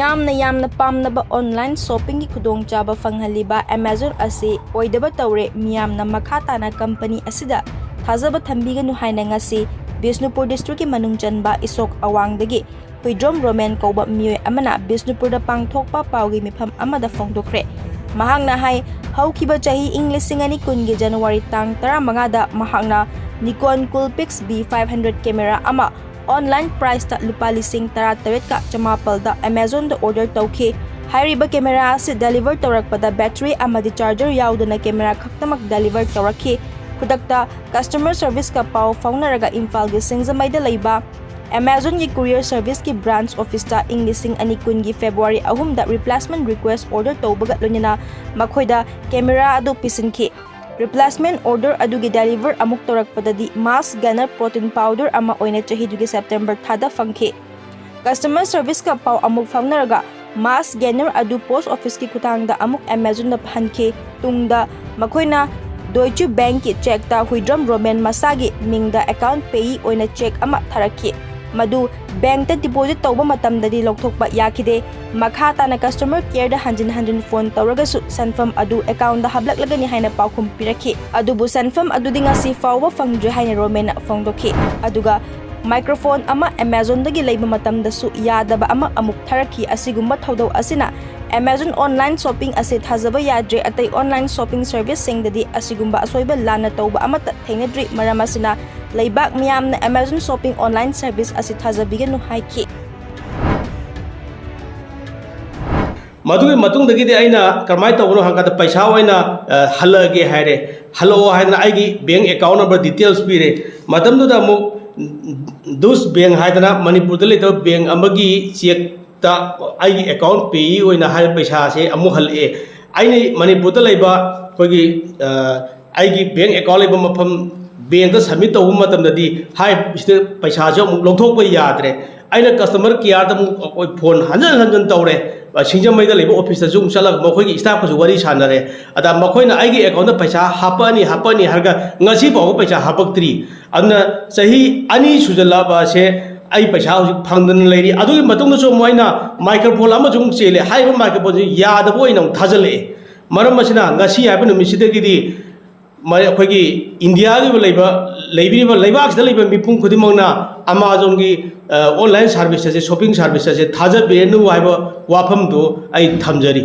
ꯌꯥꯝꯅ ꯄꯥꯝꯅꯕ online shopping की खुदोंचाबा फंगहलिबा Amazon असे ओइदबा तौरे मियामना मखा ताना कंपनी असिदा थाजबा थंबिगनु हाइना ngasi Bisnupur district की मनुंग चनबा इसोक अवांगदगी हुइड्रोम रोमेन कौबा मियोय अमना बिष्णुपुरदा पांगथोकपा पावगी मिफम अमदा फोंदोखरे महांगना हाई हौखिबा चाही इंग लिसिंग अनि कुनगी जनवरी तांग 15 दा महांगना Nikon Coolpix B500 कैमरा अमा ऑनलाइन प्राइस ता लुपा लिसिंग 18 का चमापल दा Amazon दा ऑर्डर तौखे हाइरिबा कैमरा से डिलीवर तौरकपदा बैटरी अमदी चार्जर याउदना कैमरा खक्तमक डिलीवर तौरखे खुदक्ता कस्टमर सर्विस का पाव फाउनरगा इम्फाल गे सिंगजमैदा लैबा Amazon की courier service की branch office ता इंग लिसिंग अनि कुनगी February 3 दा replacement request order तौबगा लोनिना मखोइदा कैमरा अदु पिसिनखे replacement order अदुगी deliver अमुक तौरकपददी mass gainer protein powder अमा ओइना चहिदुगी September थादा फंखे customer service का पाव अमुक फाउनरगा mass gainer अदु post office की खुतांगदा अमुक Amazon दा फंखे तुंगदा मखोइना Deutsche Bank की चेक ता हुइड्रम रोमेन मसागी मिंगदा अकाउंट पेई ओइना चेक अमा थरखे मधु बैंक ता डिपोजिट तौबा मतमददी लौथोकपा याखिदे मखा ताना कस्टमर केयर दा हंजिन फोन तौरगसु सनफम अदु अकाउंट दा हबलकलगनी हाइना पाउखुम पिरखे अदुबु सनफम अदुदि ngasi फावबा फंगद्रे हाइना रोमेन फोंदोखे अदुगा माइक्रोफोन अमा Amazon दगी लैबा मतमदसु यादबा अमा अमुक थरखी असिगुम्बा थौदौ असिना Amazon online shopping असे थाजबा याद्रे अतै online shopping service सिंगददी असिगुम्बा असोइबा लाना तौबा अमत थेंगद्रि मरामसिना लैबाक मियामना Amazon shopping online service असे थाजबिगनु हाइखि मधुगे मतुंगदगी दे आइना करमाय तौबनो हांगा पैसा ओइना हलगे हाइरे हलो हाइना आइगी बैंक अकाउंट नंबर डिटेल्स पीरे मतमदुदा मु दुस बैंक हाइदना मणिपुर द लेतो बैंक अमगी चेक ता आइगी अकाउंट पे ओइना हाइ पैसा से अमु हलए आइने मणिपुर द लेबा कोगी आइगी बैंक अकाउंट लेबा मफम बैंक द सबमिट तौबा मतमददी हाइ इस्ते पैसा जो अमु लौथोकबा याद्रे आइना कस्टमर केयर द कोई फोन हंजन तौरे सिंजमैदा लेबा ऑफिस दा जुम चलग मखोगी स्टाफ को वरी सानरे अदा मखोइना आइगी अकाउंट दा पैसा हापनी हरगा ngasi बाव पैसा हापक्त्री अदना सही अनि सुजलाबा से आई पैसा फंगदन लेरी अदुगी मतुंग सो मोइना माइक्रोफोन अमा जुम चेले हाइबा माइक्रोफोन यादबो ओइना थाजले मरम मसिना ngasi हाइबा नुमिसिदगिदी अखोगी इंडिया की लेबाक मिपुं खुदिमंगना Amazon की ऑनलाइन सर्विस से शॉपिंग सर्विस से थाजबेनु हाइबा वाफम दो आई थमजरी।